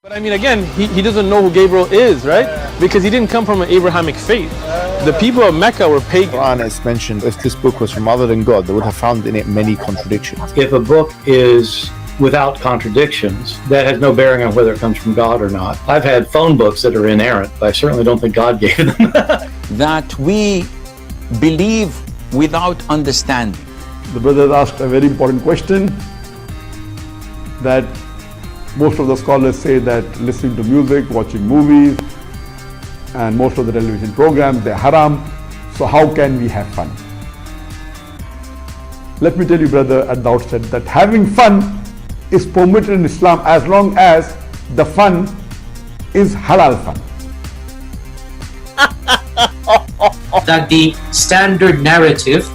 But I mean, again, he doesn't know who Gabriel is, right? Because he didn't come from an Abrahamic faith. The people of Mecca were pagan. Quran is mentioned, if this book was from other than God, they would have found in it many contradictions. If a book is without contradictions, that has no bearing on whether it comes from God or not. I've had phone books that are inerrant, but I certainly don't think God gave them. That we believe without understanding. The brother asked a very important question, that most of the scholars say that listening to music, watching movies, and most of the television programs, they're haram. So how can we have fun? Let me tell you, brother, at the outset, that having fun is permitted in Islam as long as the fun is halal fun. That the standard narrative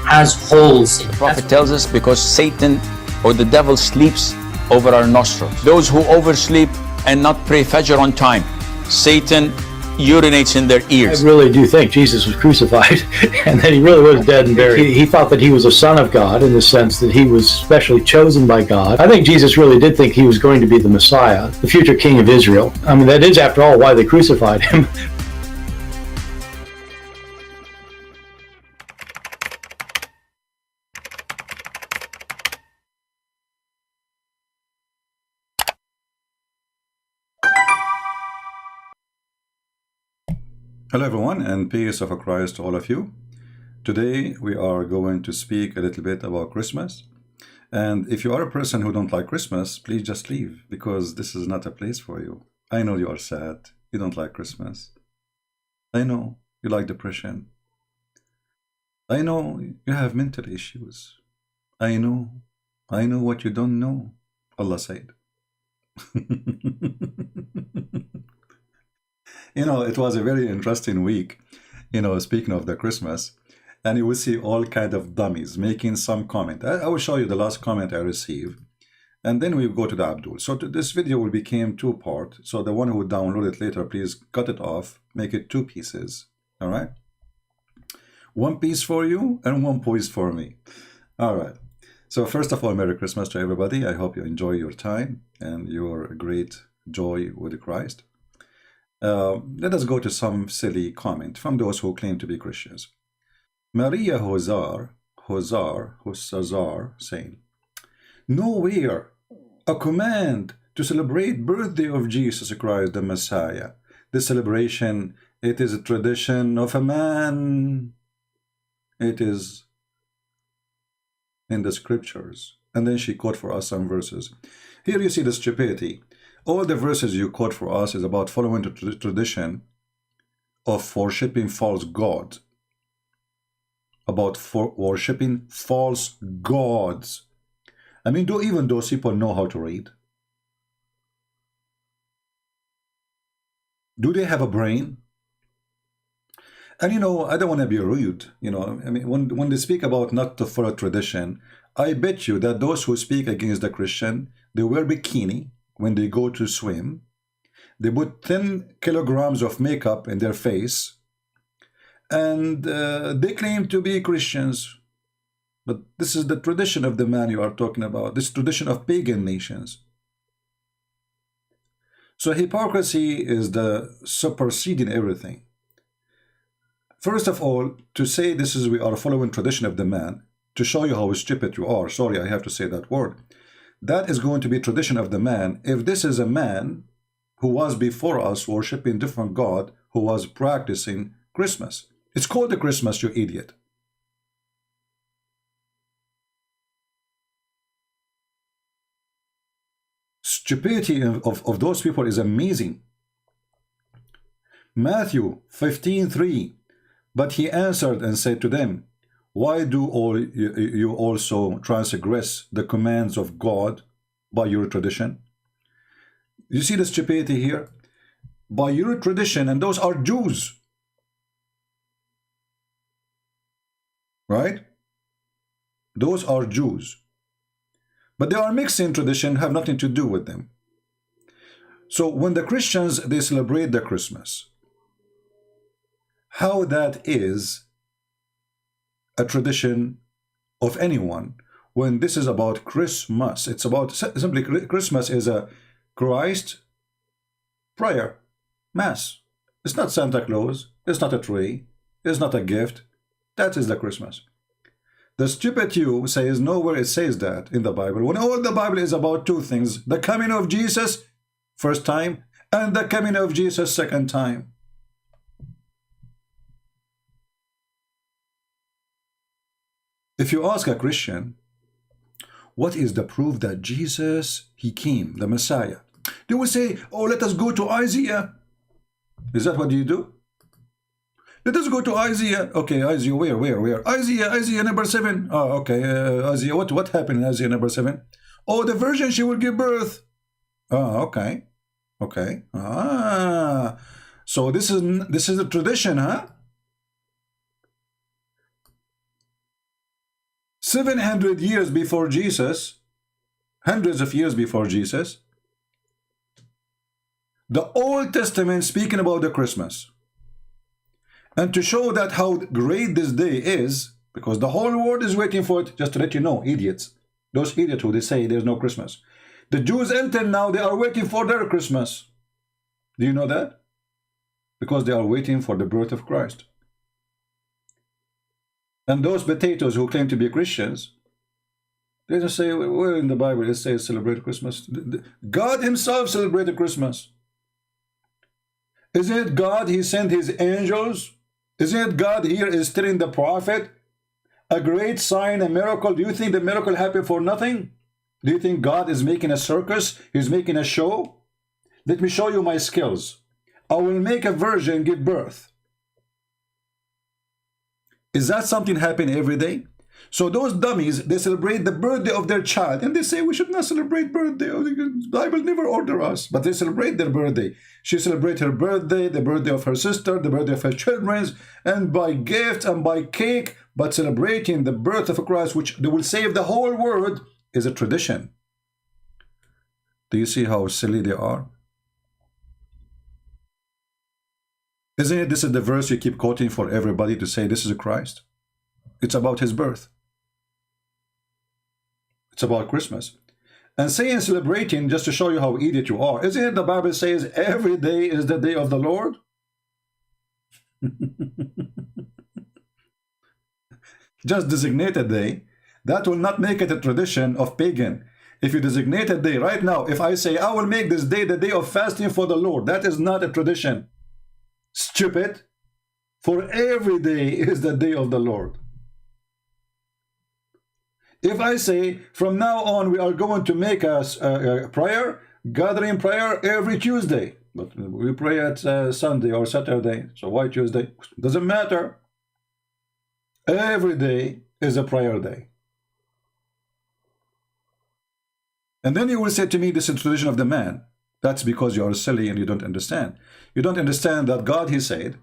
has holes in it. The Prophet tells us because Satan or the devil sleeps over our nostrils. Those who oversleep and not pray Fajr on time, Satan urinates in their ears. I really do think Jesus was crucified and that he really was dead and buried. He thought that he was a son of God in the sense that he was specially chosen by God. I think Jesus really did think he was going to be the Messiah, the future king of Israel. I mean, that is, after all, why they crucified him. Hello everyone, and peace of Christ to all of you. Today we are going to speak a little bit about Christmas. And if you are a person who don't like Christmas, please just leave, because this is not a place for you. I know you are sad, you don't like Christmas. I know you like depression. I know you have mental issues. I know what you don't know, Allah said. You know, it was a very interesting week, you know, speaking of the Christmas, and you will see all kind of dummies making some comment. I will show you the last comment I received, and then we go to the Abdul. So this video will become two-part. So the one who would download it later, please cut it off, make it two pieces. All right, one piece for you and one piece for me. All right. So first of all, Merry Christmas to everybody. I hope you enjoy your time and your great joy with Christ. Let us go to some silly comment from those who claim to be Christians. Maria Hozar saying, nowhere a command to celebrate birthday of Jesus Christ the Messiah. This celebration, it is a tradition of a man. It is in the scriptures. And then she quote for us some verses. Here you see the stupidity. All the verses you quote for us is about following the tradition of worshipping false gods. About worshipping false gods. I mean, do even those people know how to read? Do they have a brain? And you know, I don't want to be rude. You know, I mean, when they speak about not to follow tradition, I bet you that those who speak against the Christian, they wear bikini when they go to swim. They put 10 kilograms of makeup in their face, and they claim to be Christians. But this is the tradition of the man you are talking about, this tradition of pagan nations. So hypocrisy is the superseding everything. First of all, to say this is we are following tradition of the man, to show you how stupid you are, sorry I have to say that word, that is going to be tradition of the man. If this is a man who was before us worshiping different God, who was practicing Christmas. It's called the Christmas, you idiot. Stupidity of those people is amazing. Matthew 15:3. But he answered and said to them, why do all you also transgress the commands of God by your tradition? You see the stupidity here? By your tradition, and those are Jews. Right? Those are Jews. But they are mixing tradition, have nothing to do with them. So when the Christians, they celebrate the Christmas, how that is a tradition of anyone, when this is about Christmas. It's about simply Christmas is a Christ prayer, Mass. It's not Santa Claus. It's not a tree. It's not a gift. That is the Christmas. The stupid you says nowhere it says that in the Bible, when all the Bible is about two things: the coming of Jesus first time and the coming of Jesus second time. If you ask a Christian, what is the proof that Jesus, he came, the Messiah? They will say, oh, let us go to Isaiah. Is that what you do? Let us go to Isaiah. Okay, Isaiah, where? Isaiah number 7. Oh, okay, Isaiah, what happened in Isaiah number 7? Oh, the virgin, she will give birth. Oh, okay. Okay. Ah, so this is a tradition, huh? 700 years before Jesus, hundreds of years before Jesus, the Old Testament speaking about the Christmas. And to show that how great this day is, because the whole world is waiting for it, just to let you know, idiots, those idiots who they say there's no Christmas. The Jews until now, they are waiting for their Christmas. Do you know that? Because they are waiting for the birth of Christ. And those potatoes who claim to be Christians, they just say, where in the Bible it says celebrate Christmas? God himself celebrated Christmas. Isn't it God, he sent his angels? Isn't it God here is telling the prophet a great sign, a miracle? Do you think the miracle happened for nothing? Do you think God is making a circus? He's making a show? Let me show you my skills. I will make a virgin give birth. Is that something happening every day? So those dummies, they celebrate the birthday of their child, and they say we should not celebrate birthday. The Bible never order us, but they celebrate their birthday. She celebrates her birthday, the birthday of her sister, the birthday of her children, and by gift and by cake, but celebrating the birth of Christ, which they will save the whole world, is a tradition. Do you see how silly they are? Isn't it this is the verse you keep quoting for everybody to say this is Christ? It's about his birth. It's about Christmas. And saying celebrating just to show you how idiot you are. Isn't it the Bible says every day is the day of the Lord? Just designate a day. That will not make it a tradition of pagan. If you designate a day right now, if I say I will make this day the day of fasting for the Lord, that is not a tradition. Stupid. For every day is the day of the Lord. If I say from now on we are going to make a prayer, gathering prayer every Tuesday, but we pray at Sunday or Saturday, so why Tuesday? Doesn't matter. Every day is a prayer day. And then you will say to me, this is the tradition of the man. That's because you are silly and you don't understand. You don't understand that God, he said,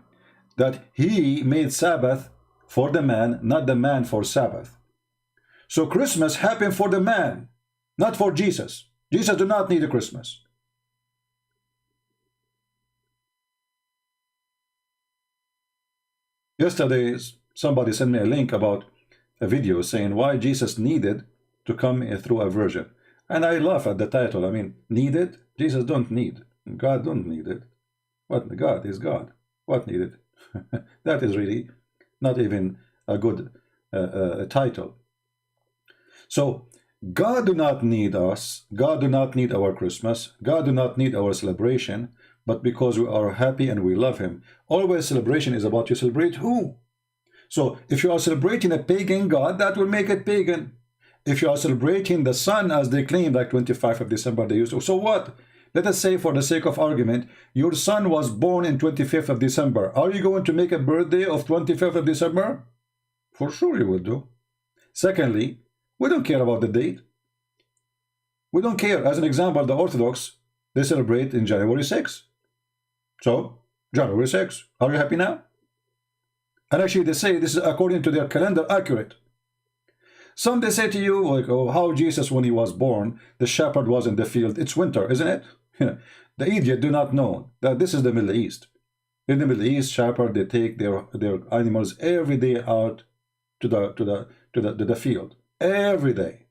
that he made Sabbath for the man, not the man for Sabbath. So Christmas happened for the man, not for Jesus. Jesus do not need a Christmas. Yesterday, somebody sent me a link about a video saying why Jesus needed to come through a virgin. And I laugh at the title. I mean, needed? Jesus don't need. God don't need it. What? God is God. What needed? That is really not even a good title. So, God do not need us. God do not need our Christmas. God do not need our celebration. But because we are happy and we love him. Always celebration is about you celebrate who? So, if you are celebrating a pagan God, that will make it pagan. If you are celebrating the sun as they claim, like 25th of December they used to. So what? Let us say for the sake of argument, your son was born in 25th of December. Are you going to make a birthday of 25th of December? For sure you will do. Secondly, we don't care about the date. We don't care. As an example, the Orthodox, they celebrate in January 6th. So, January 6th. Are you happy now? And actually they say this is according to their calendar accurate. Some they say to you, like, oh, how Jesus, when he was born, the shepherd was in the field. It's winter, isn't it? The idiot do not know that this is the Middle East. In the Middle East, shepherd, they take their animals every day out to the field. Every day.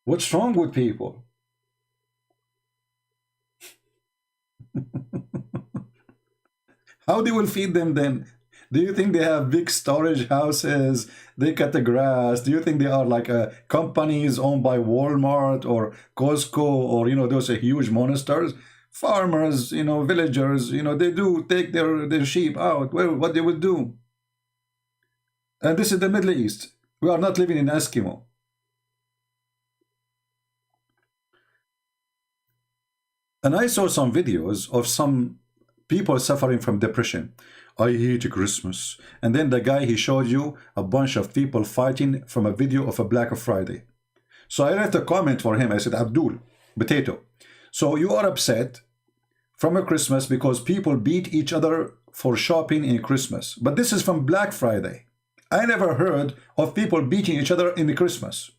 What's wrong with people? How they will feed them then? Do you think they have big storage houses? They cut the grass? Do you think they are like companies owned by Walmart or Costco or, you know, those huge monsters? Farmers, you know, villagers, you know, they do take their sheep out. Well, what they would do? And this is the Middle East. We are not living in Eskimo. And I saw some videos of some people suffering from depression. I hate Christmas. And then the guy, he showed you a bunch of people fighting from a video of a Black Friday. So I left a comment for him. I said, Abdul, potato. So you are upset from a Christmas because people beat each other for shopping in Christmas. But this is from Black Friday. I never heard of people beating each other in the Christmas.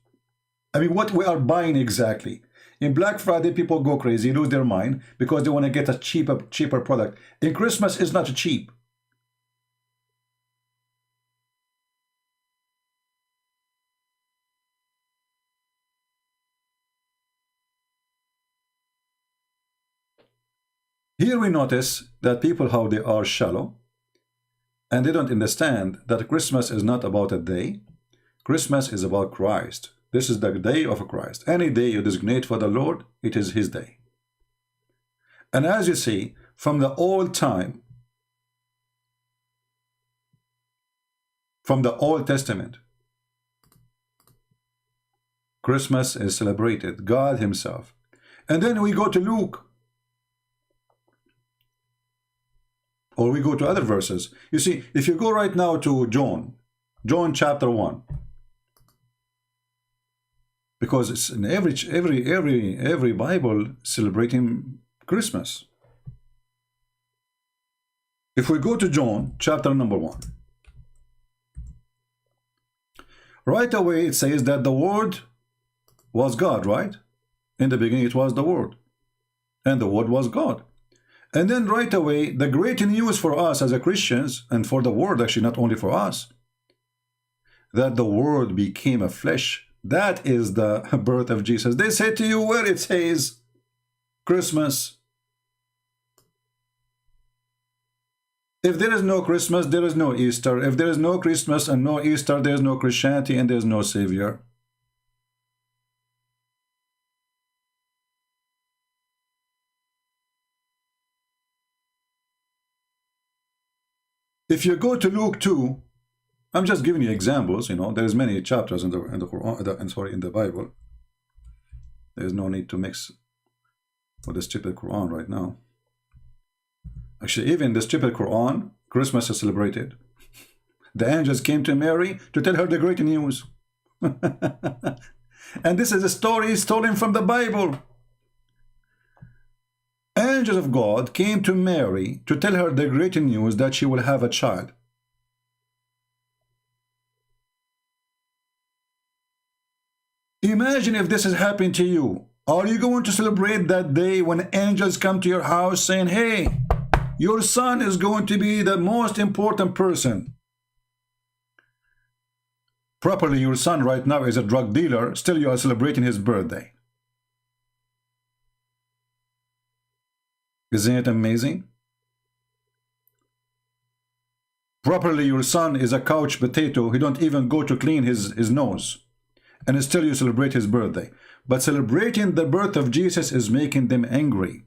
I mean, what we are buying exactly? In Black Friday, people go crazy, lose their mind because they want to get a cheaper product. In Christmas, it's not cheap. Here we notice that people, how they are shallow, and they don't understand that Christmas is not about a day. Christmas is about Christ. This is the day of Christ. Any day you designate for the Lord, it is his day. And as you see, from the old time, from the Old Testament, Christmas is celebrated, God himself. And then we go to Luke, or we go to other verses. You see, if you go right now to John chapter 1, because it's in every Bible celebrating Christmas. If we go to John chapter number 1, right away it says that the Word was God, right? In the beginning it was the Word, and the Word was God. And then right away, the great news for us as a Christians, and for the world, actually not only for us, that the Word became a flesh. That is the birth of Jesus. They say to you where it says Christmas. If there is no Christmas, there is no Easter. If there is no Christmas and no Easter, there is no Christianity and there is no Savior. If you go to Luke 2, I'm just giving you examples, you know, there's many chapters in the Quran, in the Bible. There's no need to mix with the stupid Quran right now. Actually, even the stupid Quran, Christmas is celebrated. The angels came to Mary to tell her the great news. And this is a story stolen from the Bible. Angels of God came to Mary to tell her the great news that she will have a child. Imagine if this has happened to you. Are you going to celebrate that day when angels come to your house saying, hey, your son is going to be the most important person? Properly, your son right now is a drug dealer. Still, you are celebrating his birthday. Isn't it amazing? Properly, your son is a couch potato. He don't even go to clean his nose. And still you celebrate his birthday. But celebrating the birth of Jesus is making them angry.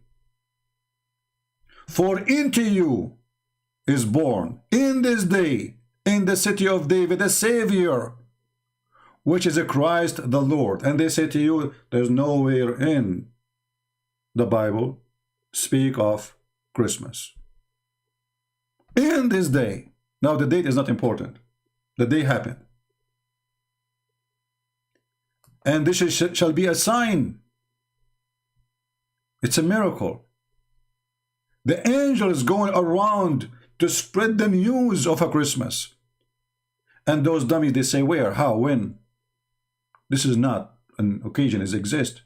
For into you is born in this day, in the city of David, a Savior, which is a Christ the Lord. And they say to you, there's nowhere in the Bible speak of Christmas. In this day. Now the date is not important. The day happened. And this shall be a sign. It's a miracle. The angel is going around to spread the news of a Christmas. And those dummies, they say, where, how, when? This is not an occasion, it exists.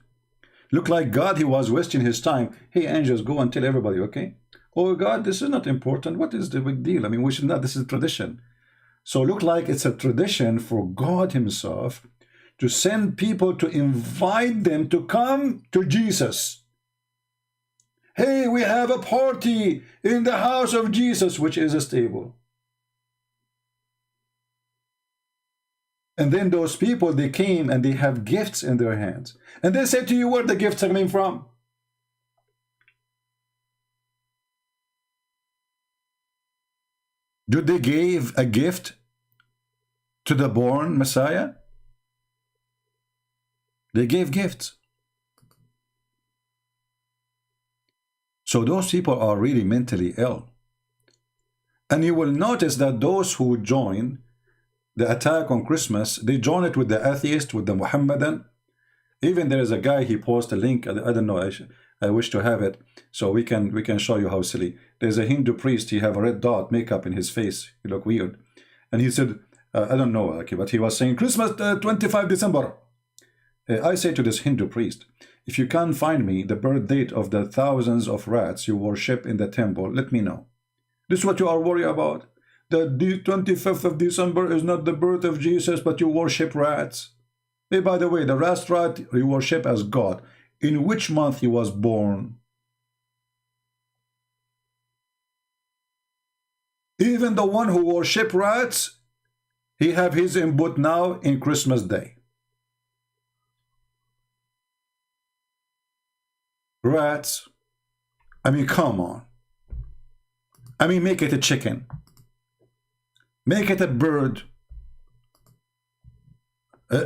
Look like God, he was wasting his time. Hey, angels, go and tell everybody, okay? Oh, God, this is not important. What is the big deal? I mean, we should not, this is tradition. So look like it's a tradition for God himself to send people to invite them to come to Jesus. Hey, we have a party in the house of Jesus, which is a stable. And then those people, they came and they have gifts in their hands. And they say to you, where the gifts are coming from? Did they give a gift to the born Messiah? They gave gifts. So those people are really mentally ill. And you will notice that those who join the attack on Christmas, they join it with the atheist, with the Muhammadan. Even there is a guy, he posted a link, I don't know, I wish to have it, so we can show you how silly. There's a Hindu priest, he have a red dot makeup in his face, he look weird. And he said, I don't know, okay, but he was saying, Christmas 25 December. I say to this Hindu priest, if you can't find me the birth date of the thousands of rats you worship in the temple, let me know. This is what you are worried about? The 25th of December is not the birth of Jesus, but you worship rats. Hey, by the way, the rat you worship as God. In which month he was born? Even the one who worship rats, he have his input now in Christmas Day. Rats. I mean, come on. I mean, make it a chicken. Make it a bird.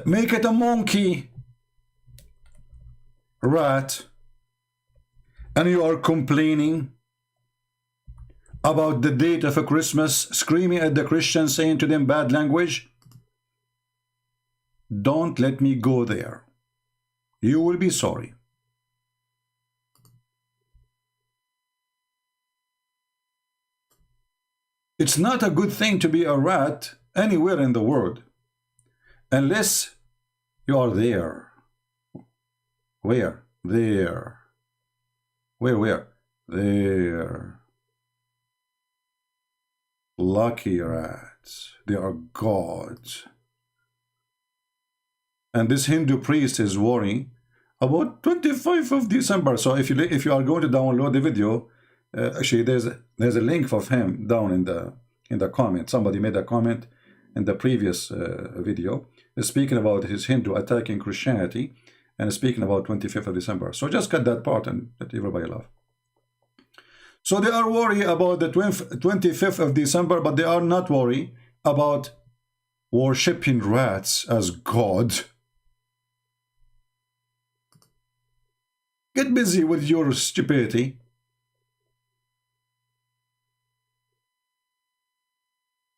Make it a monkey. Rat. And you are complaining about the date of a Christmas, screaming at the Christians, saying to them bad language. Don't let me go there. You will be sorry. It's not a good thing to be a rat anywhere in the world, unless you are there. Where? There. Where? There. Lucky rats. They are gods. And this Hindu priest is worrying about 25th of December. So if you are going to download the video, actually there's a link of him down in the comment. Somebody made a comment in the previous video speaking about his Hindu attacking Christianity and speaking about 25th of December. So just cut that part and let everybody laugh. So they are worried about the 25th of December, but they are not worried about worshipping rats as God. Get busy with your stupidity.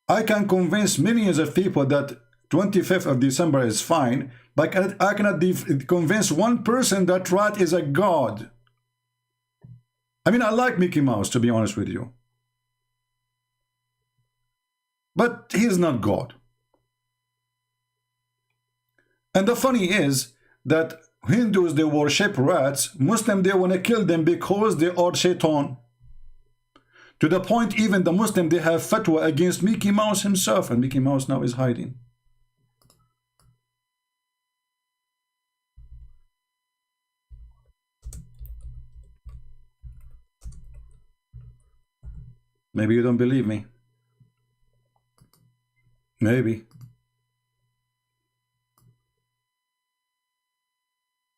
I can convince millions of people that 25th of December is fine, but I cannot convince one person that rat is a god. I mean, I like Mickey Mouse, to be honest with you. But he's not God. And the funny is that Hindus, they worship rats. Muslims, they want to kill them because they are shaitan. To the point, even the Muslim, they have fatwa against Mickey Mouse himself, and Mickey Mouse now is hiding. Maybe you don't believe me. Maybe.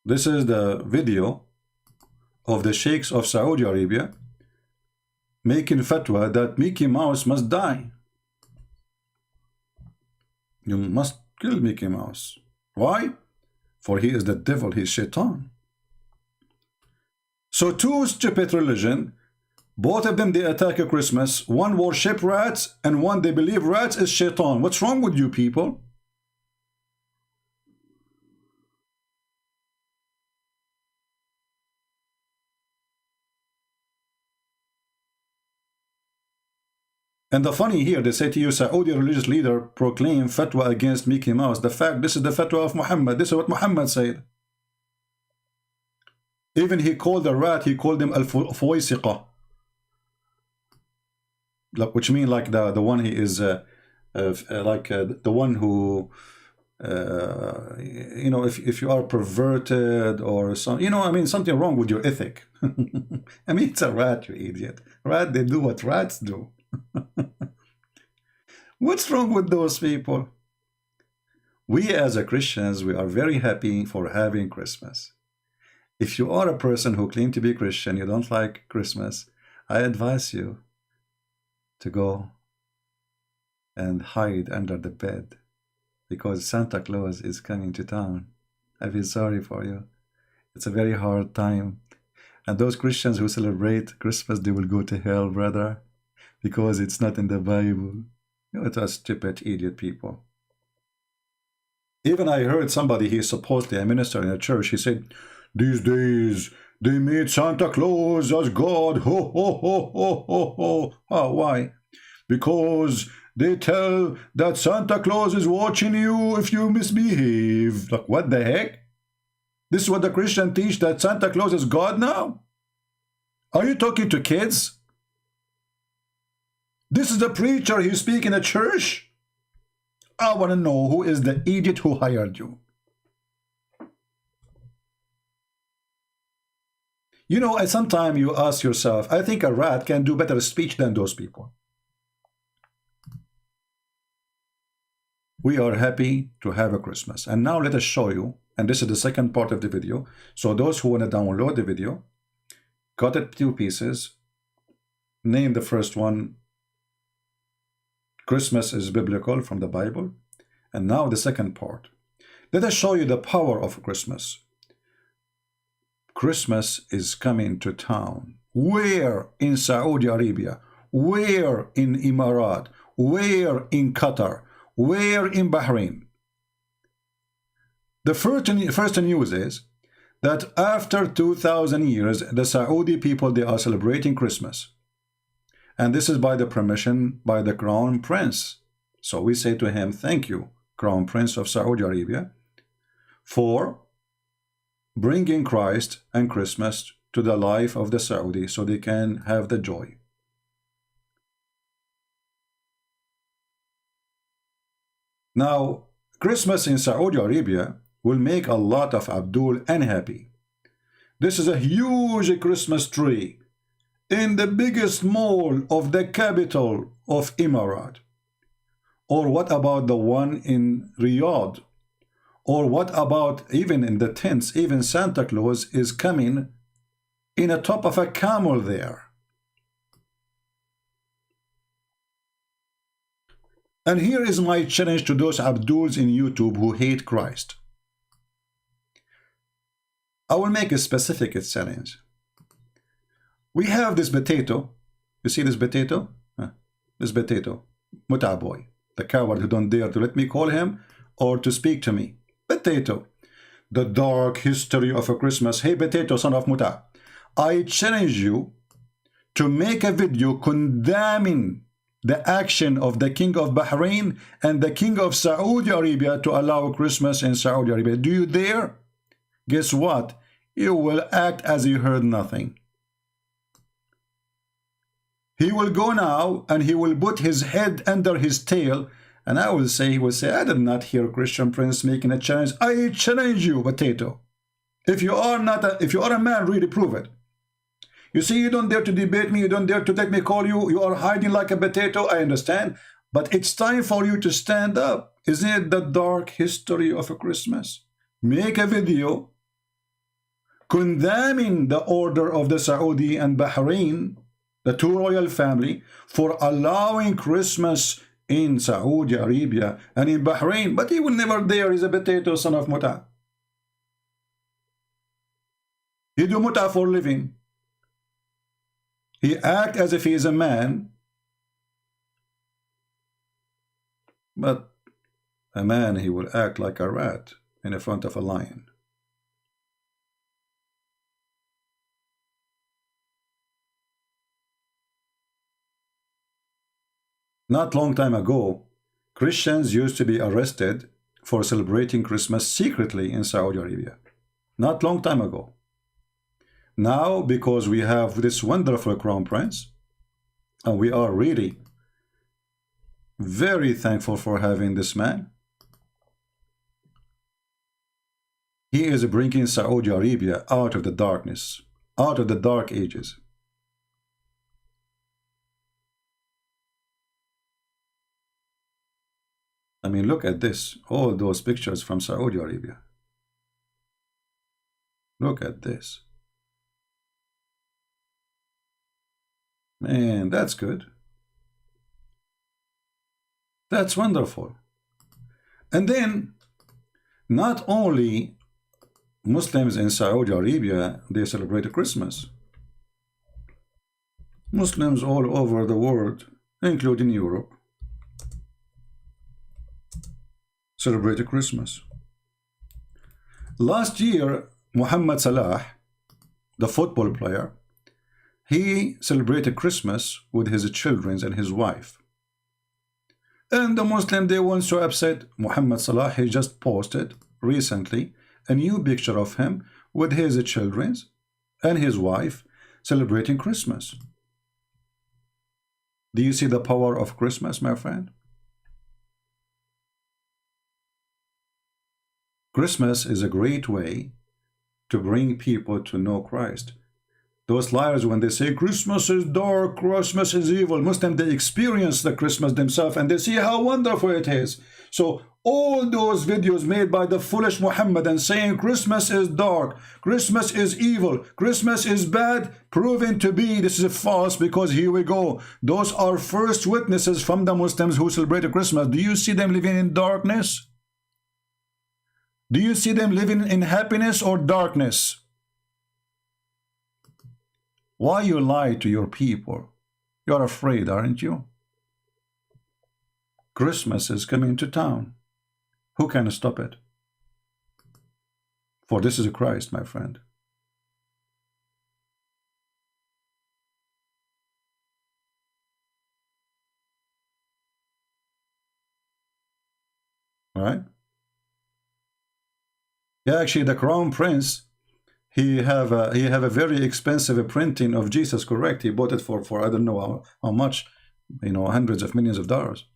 This is the video of the sheikhs of Saudi Arabia making fatwa that Mickey Mouse must die. You must kill Mickey Mouse. Why? For he is the devil, he is shaitan. So two stupid religion, both of them they attack at Christmas. One worship rats and one they believe rats is shaitan. What's wrong with you people? And the funny here, they say to you, Saudi religious leader proclaim fatwa against Mickey Mouse. The fact, this is the fatwa of Muhammad. This is what Muhammad said. Even he called the rat, he called him al-fuwaisiqa. Which means like the one he is, the one who you know, if you are perverted or some, you know, I mean, something wrong with your ethic. I mean, it's a rat, you idiot. Rat, they do what rats do. What's wrong with those people? We as a Christians, we are very happy for having Christmas. If you are a person who claims to be Christian, you don't like Christmas, I advise you to go and hide under the bed, because Santa Claus is coming to town. I feel sorry for you. It's a very hard time. And those Christians who celebrate Christmas, they will go to hell, brother, because it's not in the Bible. You know, it's a stupid, idiot people. Even I heard somebody, he's supposedly a minister in a church, he said, these days, they made Santa Claus as God. Ho, ho, ho, ho, ho, ho. Oh, why? Because they tell that Santa Claus is watching you if you misbehave. Like, what the heck? This is what the Christian teach, that Santa Claus is God now? Are you talking to kids? This is the preacher, he's speaking at church? I want to know who is the idiot who hired you. You know, sometimes you ask yourself, I think a rat can do better speech than those people. We are happy to have a Christmas. And now let us show you, and this is the second part of the video. So those who want to download the video, cut it 2 pieces, name the first one, Christmas is Biblical from the Bible. And now the second part. Let us show you the power of Christmas. Christmas is coming to town. Where in Saudi Arabia? Where in Emirat? Where in Qatar? Where in Bahrain? The first news is that after 2,000 years, the Saudi people, they are celebrating Christmas. And this is by the permission by the Crown Prince. So we say to him, thank you, Crown Prince of Saudi Arabia, for bringing Christ and Christmas to the life of the Saudi so they can have the joy. Now, Christmas in Saudi Arabia will make a lot of Abdul unhappy. This is a huge Christmas tree in the biggest mall of the capital of Emirat. Or what about the one in Riyadh? Or what about even in the tents, even Santa Claus is coming in the top of a camel there. And here is my challenge to those Abduls in YouTube who hate Christ. I will make a specific challenge. We have this potato. You see this potato? This potato. Muta boy. The coward who don't dare to let me call him or to speak to me. Potato. The dark history of a Christmas. Hey potato, son of Muta. I challenge you to make a video condemning the action of the King of Bahrain and the King of Saudi Arabia to allow Christmas in Saudi Arabia. Do you dare? Guess what? You will act as you heard nothing. He will go now and he will put his head under his tail, and I will say, he will say, I did not hear Christian Prince making a challenge. I challenge you, potato. If you are a man, really prove it. You see, you don't dare to debate me, you don't dare to let me call you, you are hiding like a potato, I understand, but it's time for you to stand up. Isn't it the dark history of a Christmas? Make a video condemning the order of the Saudi and Bahrain, the two royal family, for allowing Christmas in Saudi Arabia and in Bahrain, but he will never dare. He's a potato, son of Muta. He do Muta for living. He act as if he is a man, but a man, he will act like a rat in the front of a lion. Not long time ago, Christians used to be arrested for celebrating Christmas secretly in Saudi Arabia. Not long time ago. Now, because we have this wonderful Crown Prince, and we are really very thankful for having this man, He is bringing Saudi Arabia out of the darkness, out of the dark ages. I mean, look at this, all those pictures from Saudi Arabia. Look at this. Man, that's good. That's wonderful. And then, not only Muslims in Saudi Arabia, they celebrate Christmas. Muslims all over the world, including Europe, celebrate Christmas. Last year, Muhammad Salah, the football player, he celebrated Christmas with his children and his wife. And the Muslim, they weren't so upset. Muhammad Salah, he just posted recently a new picture of him with his children and his wife celebrating Christmas. Do you see the power of Christmas, my friend? Christmas is a great way to bring people to know Christ. Those liars, when they say Christmas is dark, Christmas is evil, Muslims, they experience the Christmas themselves and they see how wonderful it is. So all those videos made by the foolish Muhammadan saying Christmas is dark, Christmas is evil, Christmas is bad, proven to be this is false, because here we go. Those are first witnesses from the Muslims who celebrate Christmas. Do you see them living in darkness? Do you see them living in happiness or darkness? Why you lie to your people? You're afraid, aren't you? Christmas is coming to town. Who can stop it? For this is Christ, my friend. All right? Yeah, actually, the Crown Prince, he have a very expensive printing of Jesus, correct? He bought it for I don't know how much, you know, hundreds of millions of dollars.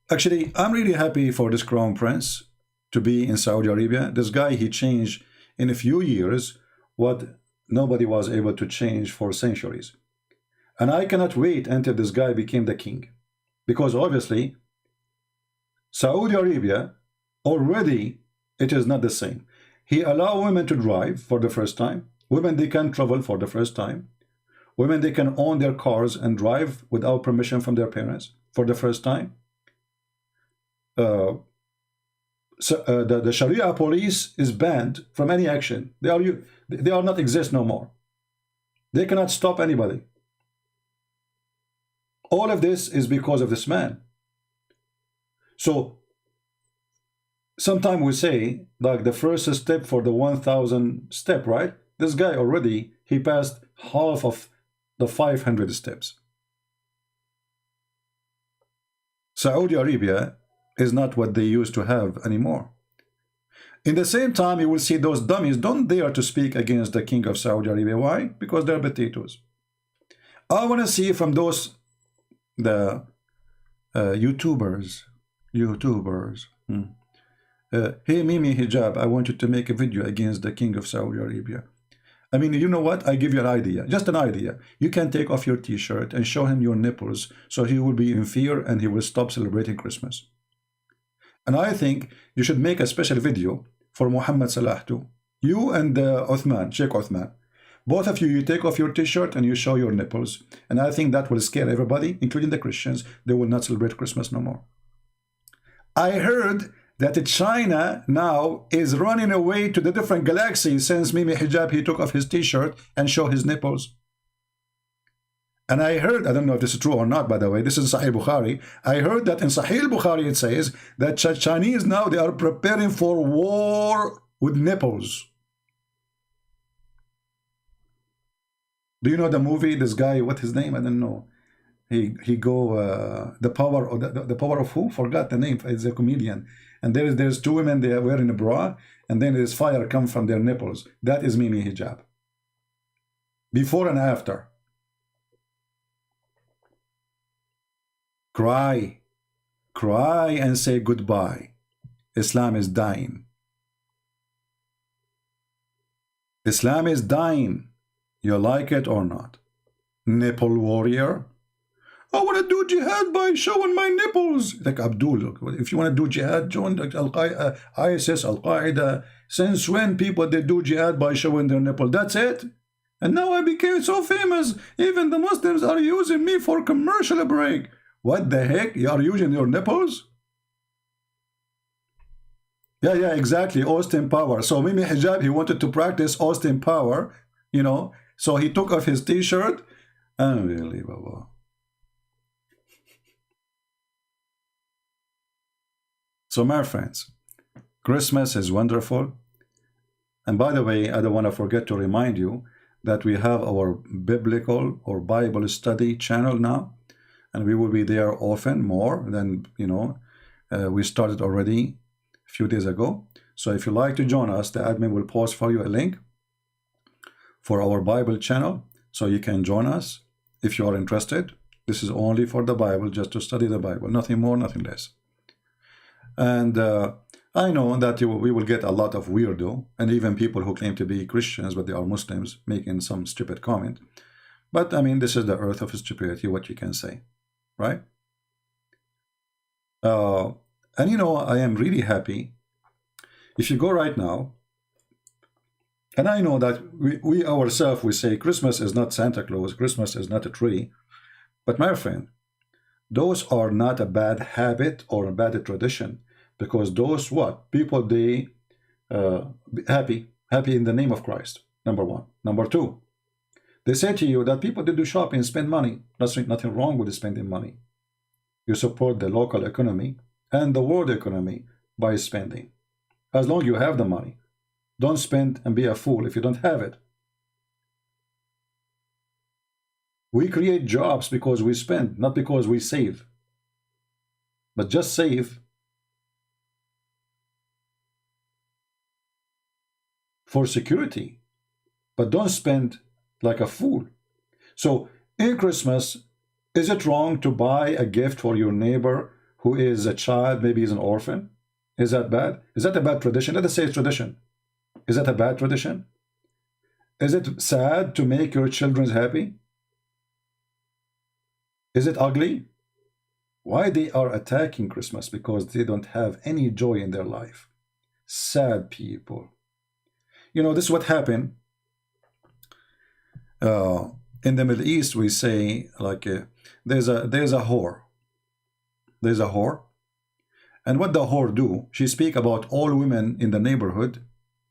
Actually, I'm really happy for this Crown Prince to be in Saudi Arabia. This guy, he changed in a few years what nobody was able to change for centuries. And I cannot wait until this guy became the king. Because obviously, Saudi Arabia already, it is not the same. He allowed women to drive for the first time. Women, they can travel for the first time. Women, they can own their cars and drive without permission from their parents for the first time. The Sharia police is banned from any action. They are not exist no more. They cannot stop anybody. All of this is because of this man. So sometimes we say like the first step for the 1,000 step, right? This guy already, he passed half of the 500 steps. Saudi Arabia is not what they used to have anymore. In the same time, you will see those dummies don't dare to speak against the king of Saudi Arabia. Why? Because they're potatoes. I want to see from those the YouTubers. Hey Mimi Hijab, I want you to make a video against the king of Saudi Arabia. I mean, you know what? I give you an idea, just an idea. You can take off your t-shirt and show him your nipples, so he will be in fear and he will stop celebrating Christmas. And I think you should make a special video for Muhammad Salah too. You and Uthman, Sheikh Uthman. Both of you, you take off your t-shirt and you show your nipples. And I think that will scare everybody, including the Christians. They will not celebrate Christmas no more. I heard that China now is running away to the different galaxies since Mimi Hijab, he took off his t-shirt and showed his nipples. And I heard, I don't know if this is true or not, by the way, this is Sahih Bukhari. I heard that in Sahih Bukhari it says that Chinese now, they are preparing for war with nipples. Do you know the movie, this guy, what's his name? I don't know. He go, the power of who? Forgot the name. It's a comedian. And there's two women, they are wearing a bra, and then there's fire come from their nipples. That is Mimi Hijab. Before and after. Cry and say goodbye. Islam is dying. Islam is dying. You like it or not? Nipple warrior. I want to do jihad by showing my nipples. Like Abdul, if you want to do jihad, join ISIS, Al-Qaeda. Since when people they do jihad by showing their nipple? That's it. And now I became so famous. Even the Muslims are using me for commercial break. What the heck? You are using your nipples? Yeah, exactly. Austin Power. So Mimi Hijab, he wanted to practice Austin Power, you know. So he took off his t-shirt. Unbelievable. So my friends, Christmas is wonderful. And by the way, I don't want to forget to remind you that we have our biblical or Bible study channel now. And we will be there often, more than, you know, we started already a few days ago. So if you like to join us, the admin will post for you a link for our Bible channel. So you can join us if you are interested. This is only for the Bible, just to study the Bible. Nothing more, nothing less. And I know that we will get a lot of weirdo, and even people who claim to be Christians, but they are Muslims, making some stupid comment. But I mean, this is the earth of stupidity, what you can say, right? And you know, I am really happy. If you go right now, and I know that we ourselves, we say Christmas is not Santa Claus, Christmas is not a tree. But my friend, those are not a bad habit or a bad tradition, because those what? People, they happy in the name of Christ, number one. Number two, they say to you that people, they do shopping, spend money. Nothing wrong with spending money. You support the local economy and the world economy by spending. As long as you have the money. Don't spend and be a fool if you don't have it. We create jobs because we spend, not because we save. But just save for security. But don't spend like a fool. So in Christmas, is it wrong to buy a gift for your neighbor who is a child, maybe he's an orphan? Is that bad? Is that a bad tradition? Let us say it's tradition. Is that a bad tradition? Is it sad to make your children happy? Is it ugly? Why they are attacking Christmas? Because they don't have any joy in their life. Sad people. You know, this is what happened. In the Middle East, we say, like, there's a whore. There's a whore. And what the whore do, she speak about all women in the neighborhood,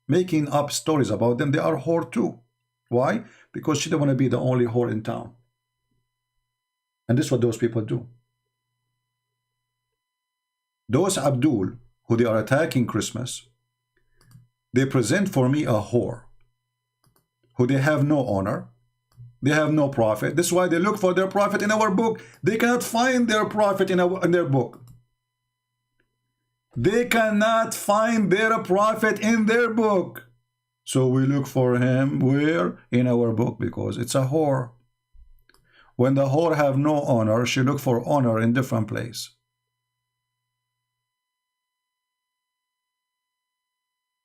making up stories about them. They are whore too. Why? Because she don't want to be the only whore in town. And this is what those people do. Those Abdul, who they are attacking Christmas, they present for me a whore, who they have no honor, they have no prophet. This is why they look for their prophet in our book. They cannot find their prophet in their book. They cannot find their prophet in their book. So we look for him where? In our book, because it's a whore. When the whore have no honor, she look for honor in different place.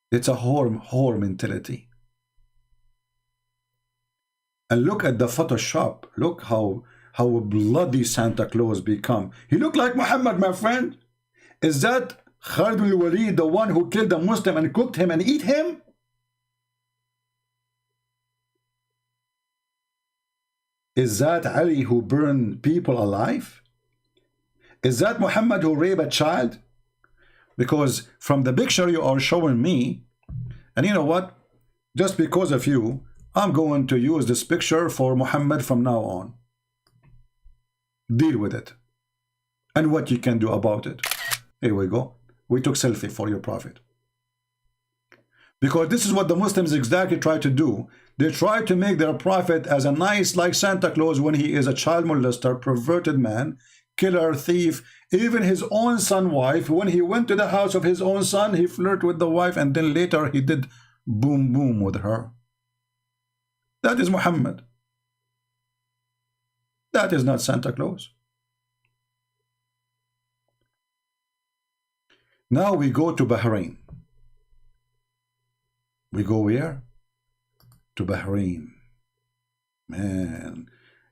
It's a whore mentality. And look at the Photoshop. Look how bloody Santa Claus become. He look like Muhammad, my friend. Is that Khalid al-Walid, the one who killed a Muslim and cooked him and eat him? Is that Ali who burned people alive? Is that Muhammad who raped a child? Because from the picture you are showing me, and you know what? Just because of you, I'm going to use this picture for Muhammad from now on. Deal with it. And what you can do about it. Here we go. We took selfie for your prophet. Because this is what the Muslims exactly try to do. They try to make their prophet as a nice, like Santa Claus, when he is a child molester, perverted man, killer, thief. Even his own son wife, when he went to the house of his own son, he flirted with the wife, and then later he did boom boom with her. That is Muhammad. That is not Santa Claus. Now we go to Bahrain. We go where? to Bahrain. Man,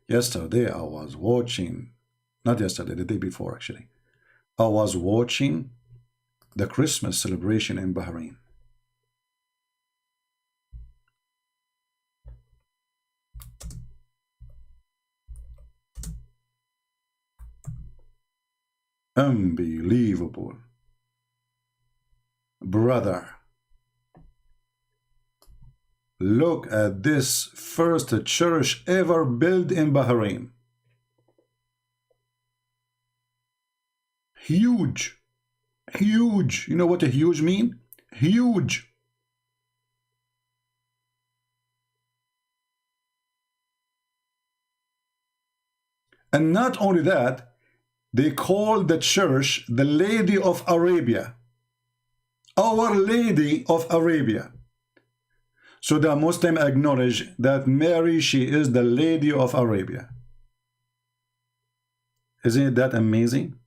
yesterday I was watching, not yesterday, the day before actually, I was watching the Christmas celebration in Bahrain. Unbelievable. Brother, look at this first church ever built in Bahrain. Huge. Huge. You know what a huge mean? Huge. And not only that, they call the church the Lady of Arabia. Our Lady of Arabia. So the Muslim acknowledge that Mary, she is the Lady of Arabia. Isn't that amazing?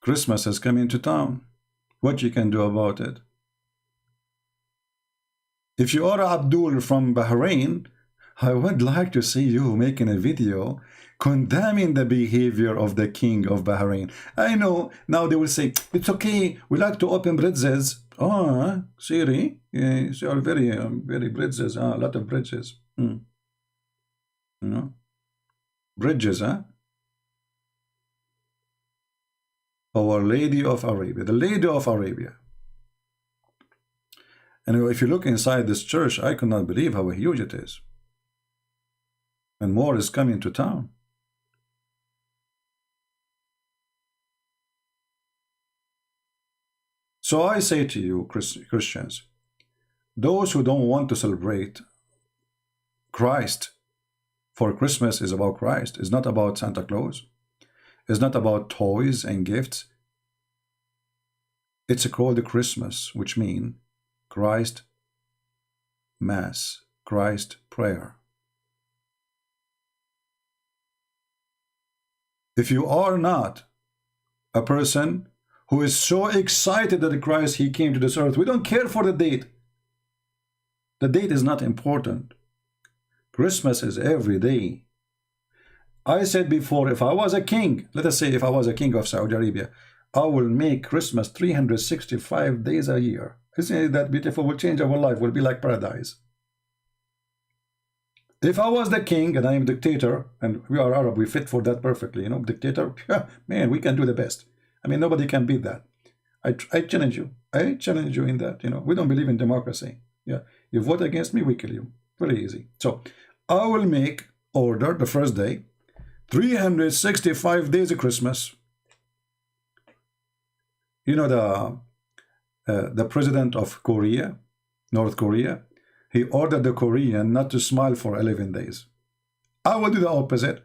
Christmas is coming to town. What you can do about it? If you are Abdul from Bahrain, I would like to see you making a video condemning the behavior of the king of Bahrain. I know now they will say, it's okay, we like to open bridges. Oh, Siri, yes, you are very, very bridges, a lot of bridges. You know, bridges, huh? Our Lady of Arabia, the Lady of Arabia. And if you look inside this church, I cannot believe how huge it is. And more is coming to town. So I say to you, Christians, those who don't want to celebrate Christ, for Christmas is about Christ, it's not about Santa Claus, it's not about toys and gifts. It's called Christmas, which means Christ Mass, Christ prayer. If you are not a person who is so excited that Christ, he came to this earth, we don't care for the date. The date is not important. Christmas is every day. I said before, if I was a king, let us say if I was a king of Saudi Arabia, I will make Christmas 365 days a year. Isn't that beautiful? Will change our life, will be like paradise. If I was the king and I am a dictator, and we are Arab, we fit for that perfectly, you know, dictator, man, we can do the best. I mean, nobody can beat that. I challenge you. I challenge you in that, you know, we don't believe in democracy. Yeah, you vote against me, we kill you. Very easy. So I will make order the first day, 365 days of Christmas. You know, the president of Korea, North Korea, he ordered the Korean not to smile for 11 days. I will do the opposite.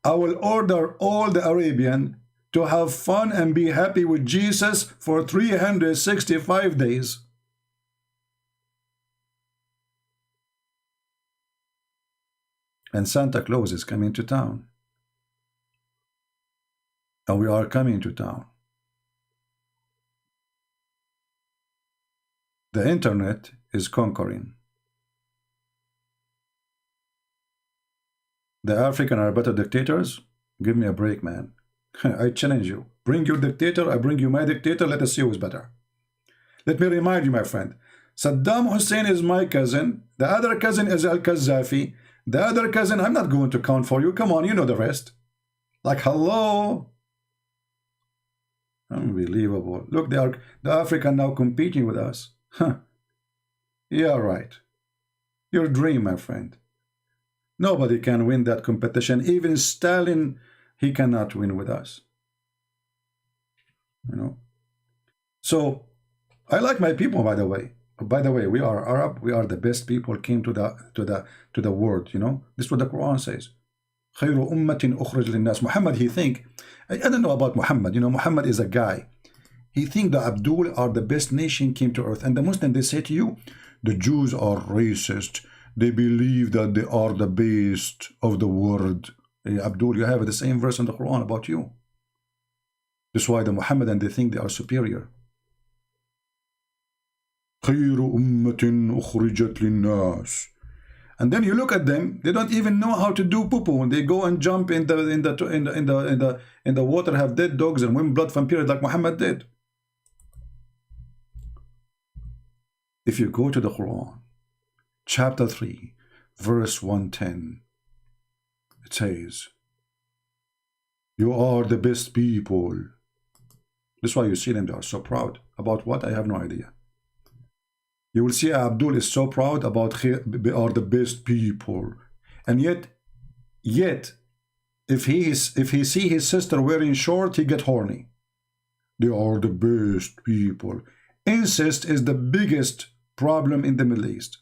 I will order all the Arabian to have fun and be happy with Jesus for 365 days. And Santa Claus is coming to town. And we are coming to town. The internet is conquering. The African are better dictators? Give me a break, man. I challenge you. Bring your dictator, I bring you my dictator, let us see who is better. Let me remind you, my friend, Saddam Hussein is my cousin, the other cousin is Al-Qaddafi, the other cousin, I'm not going to count for you, come on, you know the rest. Like, hello? Unbelievable. Look, the African now competing with us. Huh. Yeah, right. Your dream, my friend. Nobody can win that competition. Even Stalin, he cannot win with us. You know. So, I like my people, by the way. By the way, we are Arab. We are the best people came to the world. You know. This is what the Quran says. خير أمة أخرج للناس. Muhammad, he think. I don't know about Muhammad. You know, Muhammad is a guy. He think the Abdul are the best nation came to earth. And the Muslims, they say to you, the Jews are racist. They believe that they are the best of the world. Abdul, you have the same verse in the Quran about you. That's why the Muhammadan, they think they are superior. خير أمة أخرجت للناس. And then you look at them, they don't even know how to do poo-poo. They go and jump in the water, have dead dogs and win blood from periods like Muhammad did. If you go to the Quran, chapter 3, verse 110, it says, you are the best people. That's why you see them, they are so proud. About what? I have no idea. You will see Abdul is so proud about we are the best people. And yet, if he see his sister wearing short, he get horny. They are the best people. Incest is the biggest problem in the Middle East.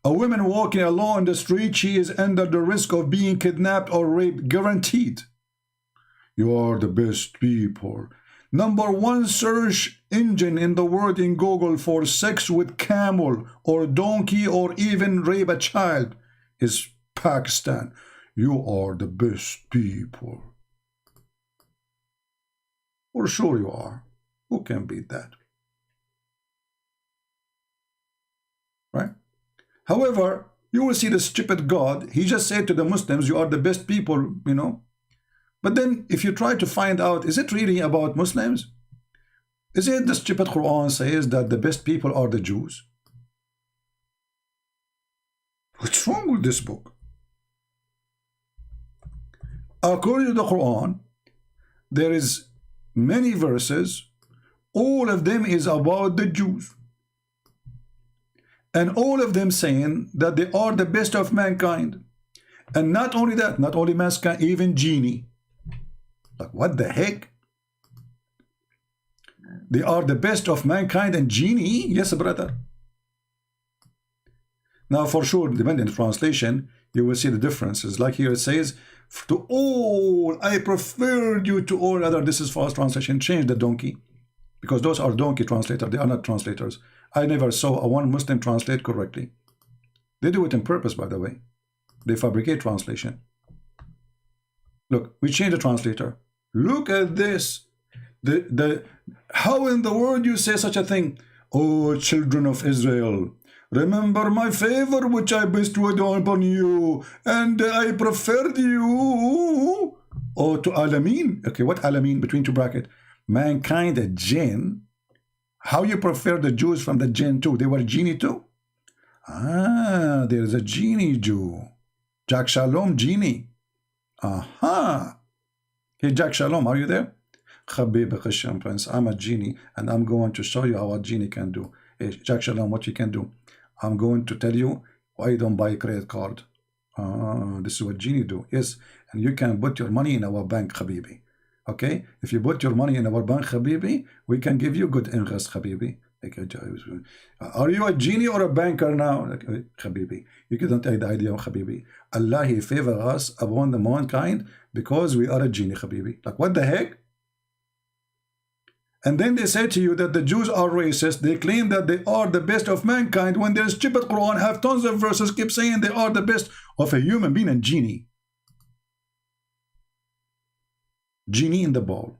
A woman walking alone in the street, she is under the risk of being kidnapped or raped, guaranteed. You are the best people. Number one search engine in the world in Google for sex with camel or donkey or even rape a child is Pakistan. You are the best people. For sure you are. Who can beat that? Right? However, you will see the stupid God. He just said to the Muslims, you are the best people, you know. But then if you try to find out, is it really about Muslims? Is it the stupid Quran says that the best people are the Jews? What's wrong with this book? According to the Quran, there is many verses, all of them is about the Jews. And all of them saying that they are the best of mankind. And not only that, not only mankind, even genie. Like, what the heck? They are the best of mankind and genie? Yes, brother. Now, for sure, depending on the translation, you will see the differences. Like here it says, to all, I preferred you to all other. This is false translation. Change the donkey. Because those are donkey translators. They are not translators. I never saw a one Muslim translate correctly. They do it on purpose, by the way. They fabricate translation. Look, we change the translator. Look at this. How in the world you say such a thing? Oh, children of Israel, remember my favor which I bestowed upon you, and I preferred you. Oh, to Alameen. Okay, what Alameen? Between two brackets. Mankind, a jinn. How you prefer the Jews from the jinn too? They were genie too? Ah, there's a genie Jew. Jack Shalom, genie. Aha. Hey, Jack Shalom, are you there? Khabib Christian Prince, I'm a genie, and I'm going to show you how a genie can do. Hey, Jack Shalom, what you can do? I'm going to tell you why you don't buy a credit card. This is what genie do. Yes, and you can put your money in our bank, Habibi. Okay? If you put your money in our bank, Habibi, we can give you good interest, Habibi. Are you a genie or a banker now? Habibi, you couldn't take the idea of Habibi. Allah, He favor us upon the mankind because we are a genie, Habibi. Like, what the heck? And then they say to you that the Jews are racist. They claim that they are the best of mankind when their stupid Quran have tons of verses keep saying they are the best of a human being and genie. Genie in the ball.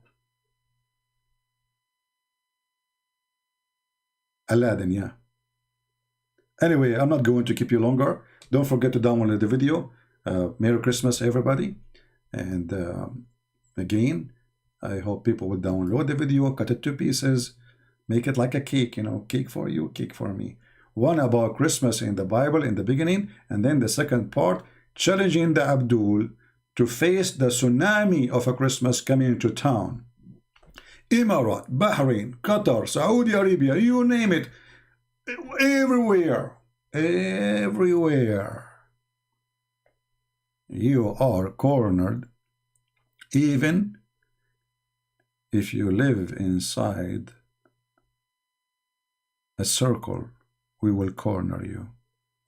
Aladdin, yeah. Anyway, I'm not going to keep you longer. Don't forget to download the video. Merry Christmas, everybody. And again, I hope people will download the video, cut it to pieces, make it like a cake, you know, cake for you, cake for me. One about Christmas in the Bible in the beginning, and then the second part, challenging the Abdul to face the tsunami of a Christmas coming into town. Emirat, Bahrain, Qatar, Saudi Arabia, you name it, everywhere, everywhere. You are cornered, even if you live inside a circle, we will corner you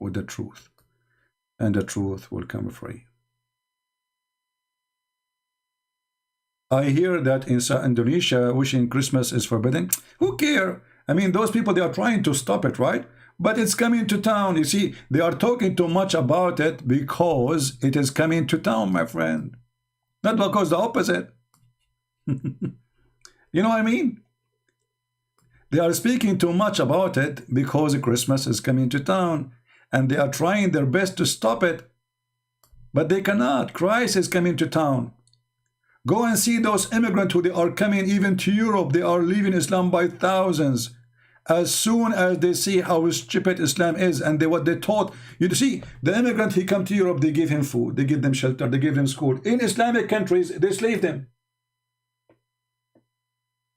with the truth, and the truth will come free. I hear that in Indonesia, wishing Christmas is forbidden. Who care? I mean, those people, they are trying to stop it, right? but it's coming to town. You see, they are talking too much about it because it is coming to town, my friend. Not because the opposite. You know what I mean? They are speaking too much about it because Christmas is coming to town, and they are trying their best to stop it, but they cannot. Christ is coming to town. Go and see those immigrants who they are coming even to Europe. They are leaving Islam by thousands. As soon as they see how stupid Islam is and what they taught. You see, the immigrant, he come to Europe, they give him food, they give them shelter, they give them school. In Islamic countries, they slave them.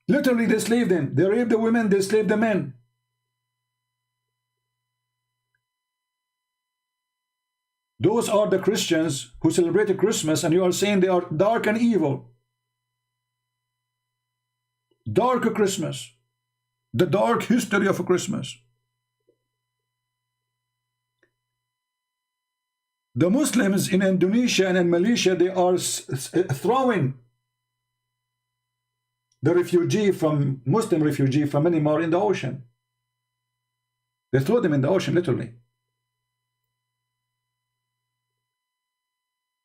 Literally, they slave them. They rape the women, they slave the men. Those are the Christians who celebrate Christmas, and you are saying they are dark and evil. Dark Christmas. The dark history of Christmas. The Muslims in Indonesia and in Malaysia, they are throwing the Muslim refugee from Myanmar in the ocean. They throw them in the ocean, literally.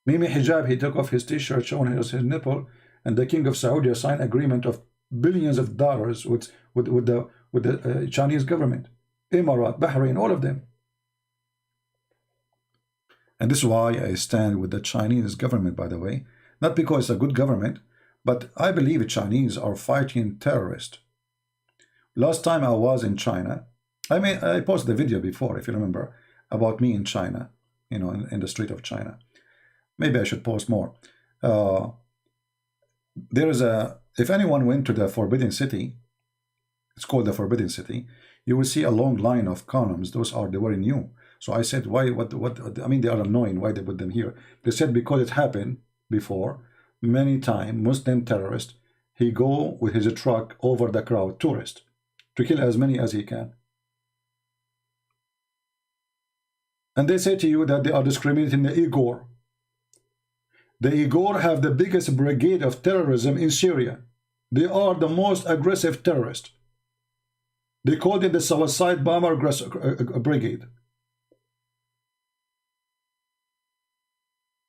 Mimi Hijab, he took off his t-shirt showing his nipple, and the king of Saudi signed agreement of billions of dollars with the Chinese government, Emirat, Bahrain, all of them. And this is why I stand with the Chinese government, by the way, not because it's a good government, but I believe the Chinese are fighting terrorists. Last time I was in China, I posted a video before, if you remember, about me in China, you know, in the street of China. Maybe I should post more. There is if anyone went to the Forbidden City, it's called the Forbidden City, you will see a long line of columns. They were new. So I said, why, I mean, they are annoying. Why they put them here? They said, because it happened before, many times, Muslim terrorist, he go with his truck over the crowd, tourist, to kill as many as he can. And they say to you that they are discriminating the Uyghur. The Uyghur have the biggest brigade of terrorism in Syria. They are the most aggressive terrorists. They called it the suicide bomber brigade.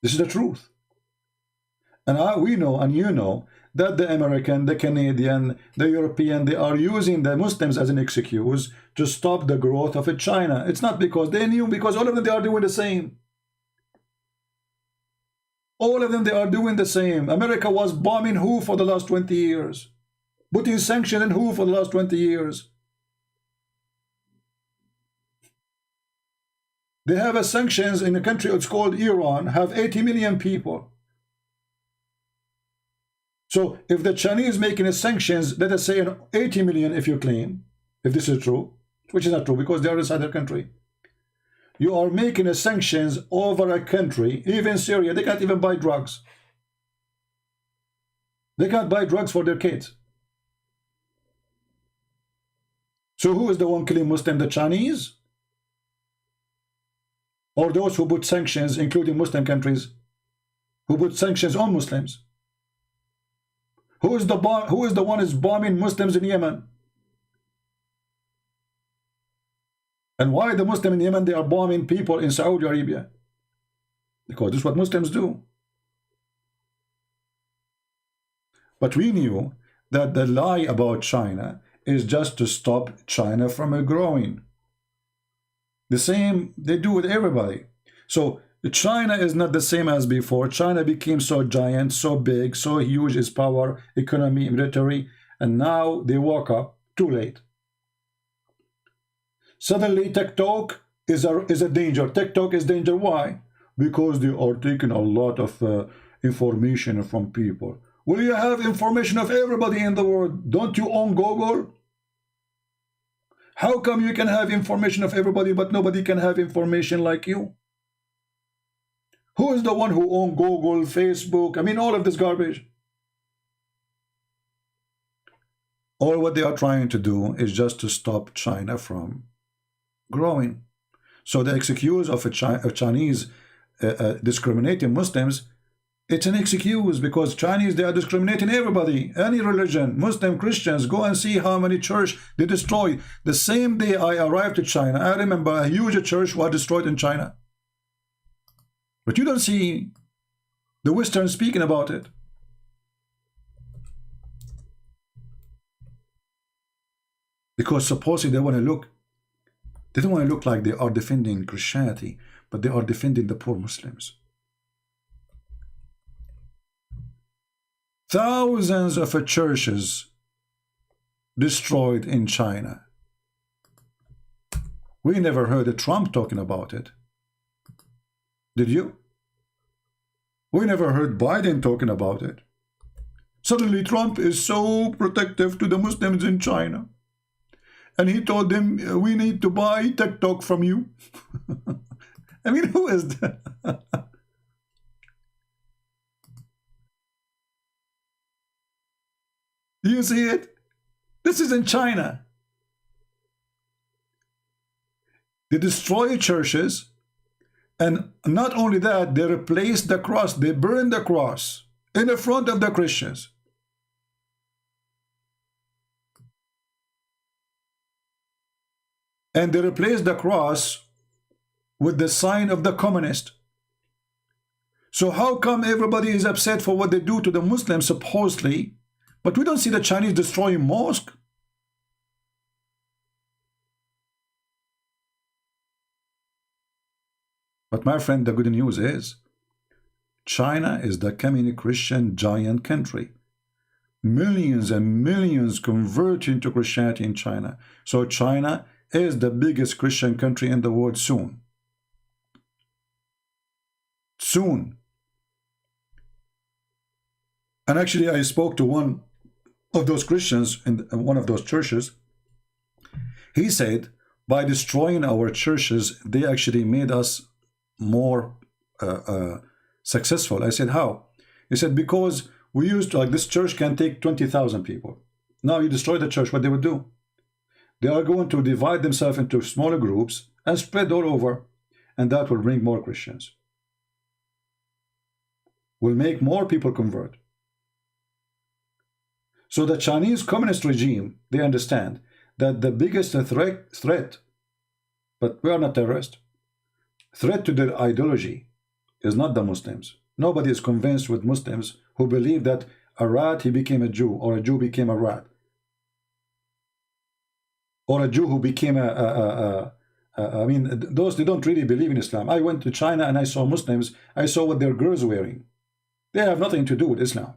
This is the truth. And we know, and you know, that the American, the Canadian, the European, they are using the Muslims as an excuse to stop the growth of China. It's not because they knew, because all of them, they are doing the same. All of them, they are doing the same. America was bombing who for the last 20 years? Putting sanctions in who for the last 20 years? They have a sanctions in a country, it's called Iran, have 80 million people. So if the Chinese making a sanctions, let us say 80 million, if you claim, if this is true, which is not true because they are inside their country. You are making a sanctions over a country, even Syria, they can't even buy drugs. They can't buy drugs for their kids. So who is the one killing Muslim, the Chinese? Or those who put sanctions, including Muslim countries, who put sanctions on Muslims? Who is the one who is bombing Muslims in Yemen? And why the Muslim in Yemen, they are bombing people in Saudi Arabia? Because this is what Muslims do. But we knew that the lie about China is just to stop China from growing. The same they do with everybody. So China is not the same as before. China became so giant, so big, so huge, its power, economy, military, and now they woke up too late. Suddenly TikTok is a danger. TikTok is danger. Why? Because they are taking a lot of information from people. Will you have information of everybody in the world? Don't you own Google? How come you can have information of everybody but nobody can have information like you? Who is the one who owns Google, Facebook? I mean, all of this garbage. All what they are trying to do is just to stop China from growing. So the excuse of Chinese discriminating Muslims, It's an excuse because Chinese, they are discriminating everybody, any religion, Muslim, Christians. Go and see how many church they destroyed. The same day I arrived to China, I remember a huge church was destroyed in China. But you don't see the Western speaking about it. Because supposedly they want to look, they don't want to look like they are defending Christianity, but they are defending the poor Muslims. Thousands of churches destroyed in China. We never heard Trump talking about it. Did you? We never heard Biden talking about it. Suddenly Trump is so protective to the Muslims in China. And he told them, we need to buy TikTok from you. I mean, who is that? You see it? This is in China. They destroy churches, and not only that, they replace the cross, they burn the cross in the front of the Christians. And they replace the cross with the sign of the communist. So how come everybody is upset for what they do to the Muslims supposedly, but we don't see the Chinese destroying mosques? But my friend, the good news is China is the communist Christian giant country. Millions and millions convert into Christianity in China. So China is the biggest Christian country in the world soon. Soon. And actually I spoke to one of those Christians in one of those churches. He said, by destroying our churches, they actually made us more successful. I said, how? He said, because we used to, like, this church can take 20,000 people. Now you destroy the church, what they would do? They are going to divide themselves into smaller groups and spread all over, and that will bring more Christians. Will make more people convert. So the Chinese communist regime, they understand that the biggest threat, but we are not terrorists, threat to their ideology is not the Muslims. Nobody is convinced with Muslims who believe that a rat, he became a Jew, or a Jew became a rat, or a Jew who became I mean, those, they don't really believe in Islam. I went to China and I saw Muslims. I saw what their girls were wearing. They have nothing to do with Islam.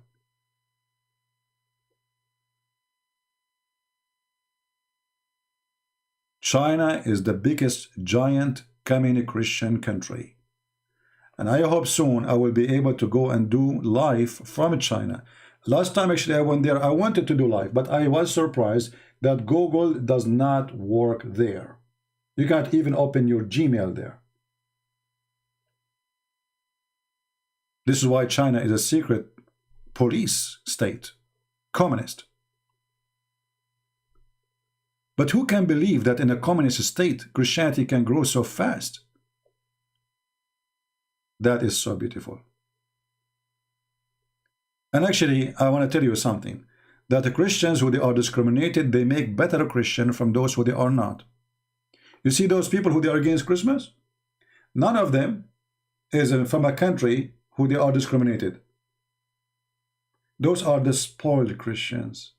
China is the biggest giant communist Christian country. And I hope soon I will be able to go and do live from China. Last time actually I went there, I wanted to do live, but I was surprised that Google does not work there. You can't even open your Gmail there. This is why China is a secret police state, communist. But who can believe that in a communist state, Christianity can grow so fast? That is so beautiful. And actually, I want to tell you something, that the Christians who they are discriminated, they make better Christian from those who they are not. You see those people who they are against Christmas? None of them is from a country who they are discriminated. Those are the spoiled Christians.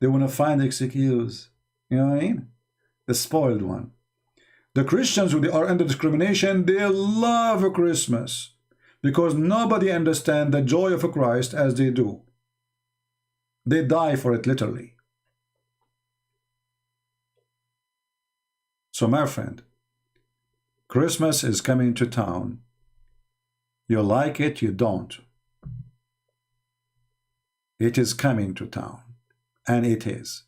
They want to find excuse. You know what I mean? The spoiled one. The Christians who they are under discrimination, they love Christmas because nobody understands the joy of Christ as they do. They die for it literally. So my friend, Christmas is coming to town. You like it, you don't. It is coming to town, and it is.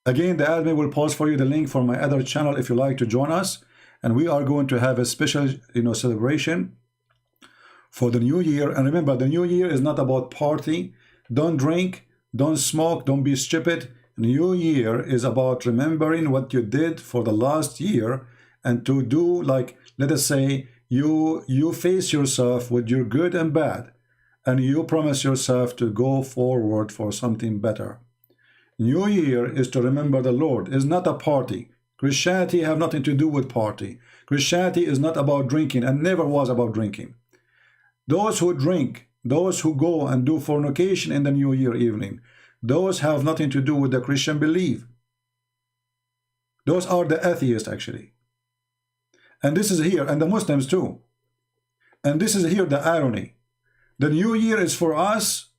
Again, the admin will post for you the link for my other channel if you like to join us, and we are going to have a special, celebration for the new year. And remember, the new year is not about party. Don't drink, don't smoke, don't be stupid. New year is about remembering what you did for the last year and to do, like, let us say, you face yourself with your good and bad, and you promise yourself to go forward for something better. New Year is to remember the Lord. It's not a party. Christianity have nothing to do with party. Christianity is not about drinking, and never was about drinking. Those who drink, those who go and do fornication in the New Year evening, those have nothing to do with the Christian belief. Those are the atheists, actually. And this is here, and the Muslims too. And this is here the irony. The New Year is for us,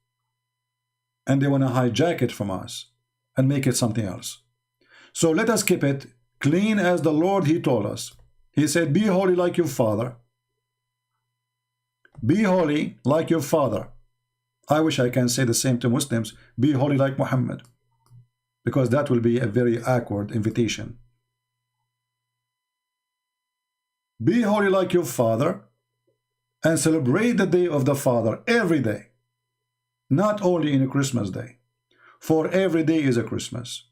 and they want to hijack it from us and make it something else. So let us keep it clean as the Lord, He told us. He said, be holy like your Father. Be holy like your Father. I wish I can say the same to Muslims. Be holy like Muhammad. Because that will be a very awkward invitation. Be holy like your Father, and celebrate the day of the Father every day. Not only in a Christmas day. For every day is a Christmas.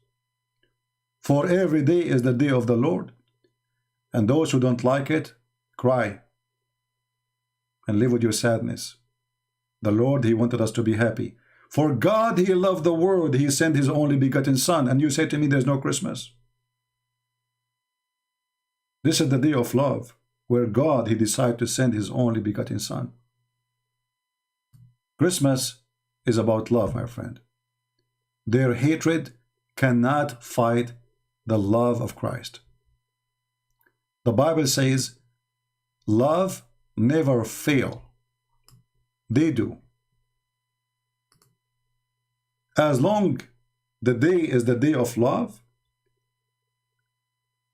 For every day is the day of the Lord. And those who don't like it, cry. And live with your sadness. The Lord, He wanted us to be happy. For God, He loved the world. He sent His only begotten Son. And you say to me, there's no Christmas. This is the day of love, where God, He decided to send His only begotten Son. Christmas is about love, my friend. Their hatred cannot fight the love of Christ. The Bible says, love never fail. They do. As long the day is the day of love,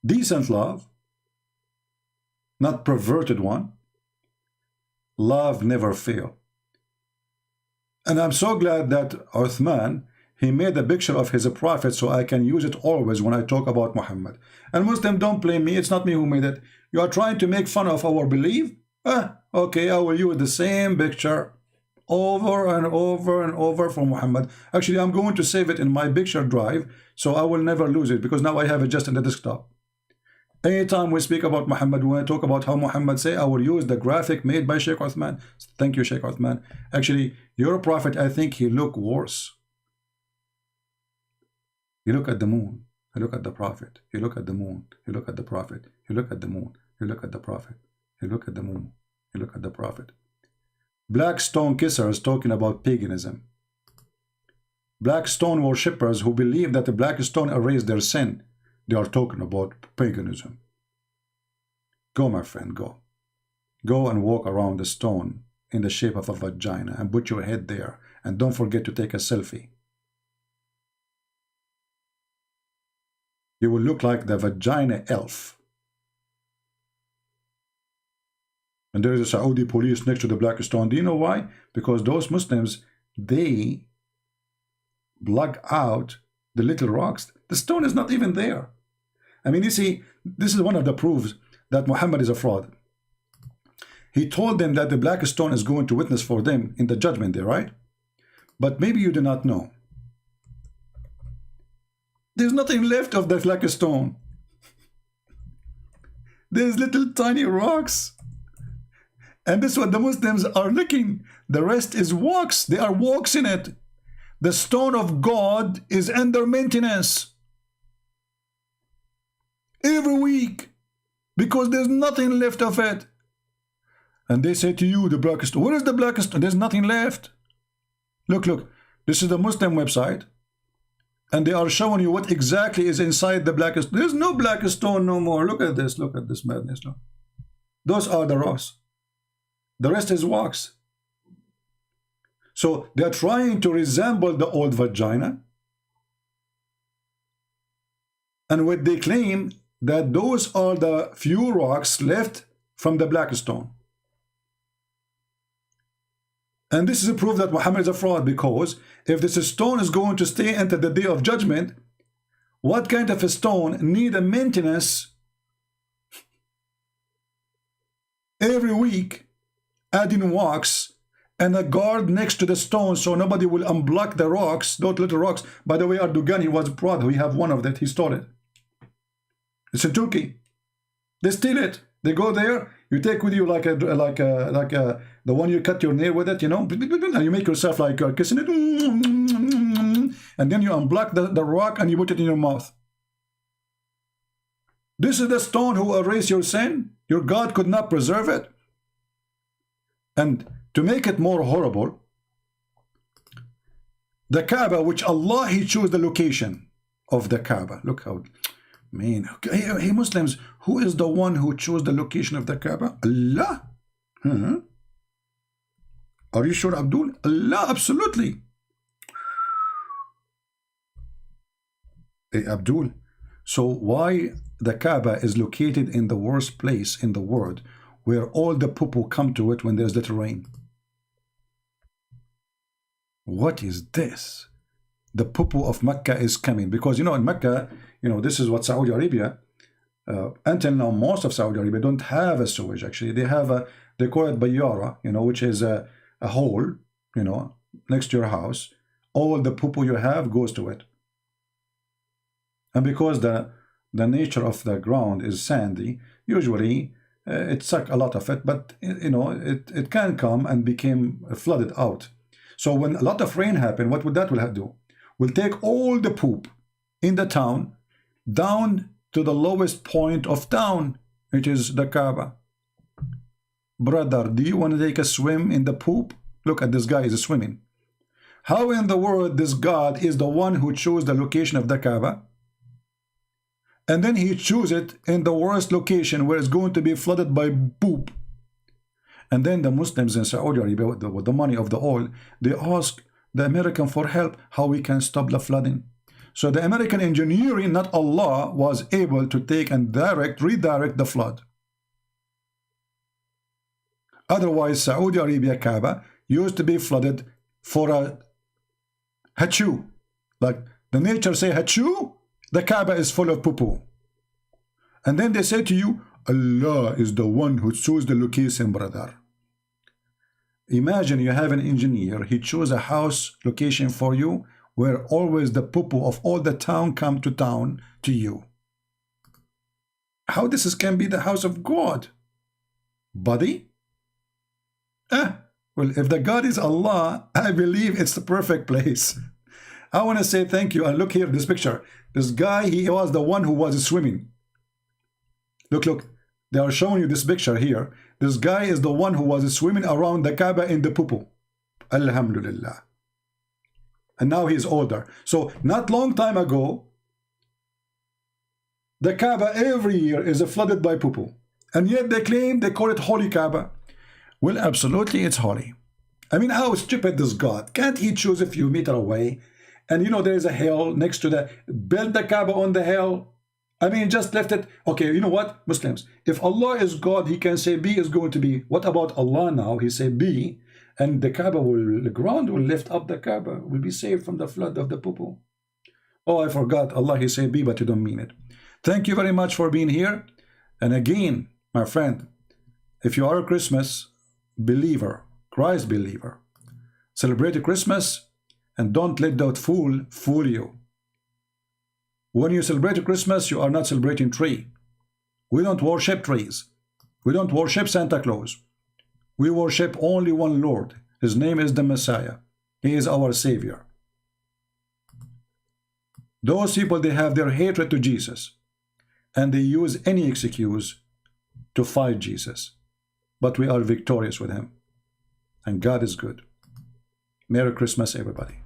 decent love, not perverted one, love never fail. And I'm so glad that Uthman, he made a picture of his prophet so I can use it always when I talk about Muhammad. And Muslim, don't blame me, it's not me who made it. You are trying to make fun of our belief? Okay, I will use the same picture over and over and over for Muhammad. Actually, I'm going to save it in my picture drive so I will never lose it, because now I have it just in the desktop. Anytime we speak about Muhammad, when I talk about how Muhammad say, I will use the graphic made by Sheikh Uthman. Thank you, Sheikh Uthman. Actually, your prophet, I think he look worse. You look at the moon, you look at the prophet, you look at the moon, you look at the prophet, you look at the moon, you look at the prophet, you look at the moon, you look at the prophet. Black stone kissers talking about paganism. Black stone worshippers who believe that the black stone erased their sin. They are talking about paganism. Go, my friend, go. Go and walk around the stone in the shape of a vagina and put your head there. And don't forget to take a selfie. You will look like the vagina elf. And there is a Saudi police next to the black stone. Do you know why? Because those Muslims, they block out the little rocks. The stone is not even there. I mean, you see, this is one of the proofs that Muhammad is a fraud. He told them that the black stone is going to witness for them in the judgment day, right? But maybe you do not know. There's nothing left of the black stone. There's little tiny rocks. And this is what the Muslims are looking. The rest is walks. There are walks in it. The stone of God is under maintenance every week because there's nothing left of it. And they say to you, the black stone, where is the black stone? There's nothing left. Look, look, this is the Muslim website, and they are showing you what exactly is inside the black stone. There's no black stone no more. Look at this madness. Look. Those are the rocks. The rest is wax. So they're trying to resemble the old vagina. And what they claim that those are the few rocks left from the black stone. And this is a proof that Muhammad is a fraud, because if this stone is going to stay until the day of judgment, what kind of a stone need a maintenance every week, adding wax and a guard next to the stone so nobody will unblock the rocks, those little rocks. By the way, Erdogan, he was proud. We have one of that. He stole it. It's in Turkey. They steal it. They go there. You take with you like the one you cut your nail with it, you know, and you make yourself like you're kissing it, and then you unblock the rock and you put it in your mouth. This is the stone who will erase your sin. Your God could not preserve it. And to make it more horrible, the Kaaba, which Allah, He chose the location of the Kaaba. Look how, man, hey Muslims, who is the one who chose the location of the Kaaba? Allah. Are you sure, Abdul? Allah, absolutely. Hey, Abdul, so why the Kaaba is located in the worst place in the world, where all the poo-poo come to it when there's little rain? What is this? The poo-poo of Mecca is coming, because, you know, in Mecca, you know, this is what Saudi Arabia, until now, most of Saudi Arabia don't have a sewage. Actually, they have a, they call it bayara, you know, which is a hole, you know, next to your house. All the poo-poo you have goes to it. And because the nature of the ground is sandy, usually it sucks a lot of it, but, you know, it can come and become flooded out. So when a lot of rain happen, what would that will do? We'll take all the poop in the town down to the lowest point of town, which is the Kaaba. Brother, do you want to take a swim in the poop? Look at this guy, is swimming. How in the world this God is the one who chose the location of the Kaaba? And then he chose it in the worst location where it's going to be flooded by poop. And then the Muslims in Saudi Arabia, with the money of the oil, they ask the American for help, how we can stop the flooding. So the American engineering, not Allah, was able to take and redirect the flood. Otherwise, Saudi Arabia Kaaba used to be flooded for a hachu. Like the nature say hachu, the Kaaba is full of poo-poo. And then they say to you, Allah is the one who chose the location, brother. Imagine you have an engineer, he chose a house location for you where always the poo-poo of all the town come to town to you. How this can be the house of God? Buddy? Well, if the God is Allah, I believe it's the perfect place. I want to say thank you. And look here, this picture. This guy, he was the one who was swimming. Look. They are showing you this picture here. This guy is the one who was swimming around the Kaaba in the poo-poo. Alhamdulillah. And now he's older. So not long time ago, the Kaaba every year is flooded by poo-poo. And yet they claim, they call it Holy Kaaba. Well, absolutely, it's holy. I mean, how stupid is God? Can't he choose a few meters away? And you know, there is a hill next to the, build the Kaaba on the hill. I mean, just left it. Okay, you know what, Muslims? If Allah is God, He can say B is going to be. What about Allah now? He say B, and the Kaaba will, the ground will lift up the Kaaba, will be saved from the flood of the poo-poo. Oh, I forgot. Allah, He say B, but you don't mean it. Thank you very much for being here. And again, my friend, if you are a Christmas believer, Christ believer, celebrate Christmas and don't let that fool you. When you celebrate Christmas, you are not celebrating tree. We don't worship trees. We don't worship Santa Claus. We worship only one Lord. His name is the Messiah. He is our Savior. Those people, they have their hatred to Jesus, and they use any excuse to fight Jesus. But we are victorious with Him, and God is good. Merry Christmas, everybody.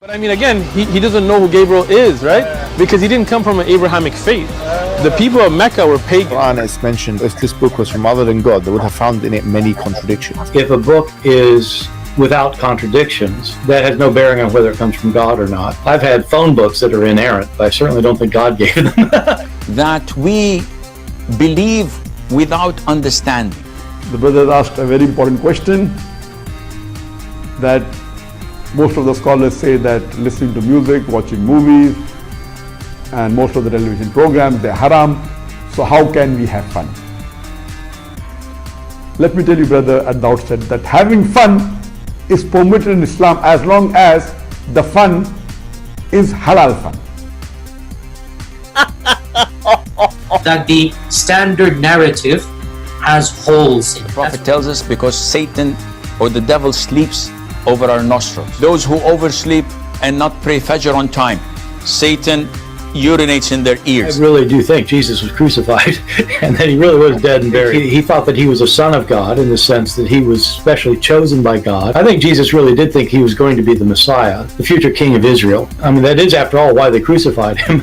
But I mean, again, he doesn't know who Gabriel is, right? Because he didn't come from an Abrahamic faith. The people of Mecca were pagan. Quran is mentioned, if this book was from other than God, they would have found in it many contradictions. If a book is without contradictions, that has no bearing on whether it comes from God or not. I've had phone books that are inerrant, but I certainly don't think God gave them. That we believe without understanding. The brother asked a very important question, that most of the scholars say that listening to music, watching movies, and most of the television programs, they're haram. So how can we have fun? Let me tell you, brother, at the outset that having fun is permitted in Islam as long as the fun is halal fun. That the standard narrative has holes in it. The Prophet tells us because Satan or the devil sleeps over our nostrils. Those who oversleep and not pray Fajr on time, Satan urinates in their ears. I really do think Jesus was crucified and that he really was dead and buried. He thought that he was a son of God in the sense that he was specially chosen by God. I think Jesus really did think he was going to be the Messiah, the future king of Israel. I mean, that is, after all, why they crucified him.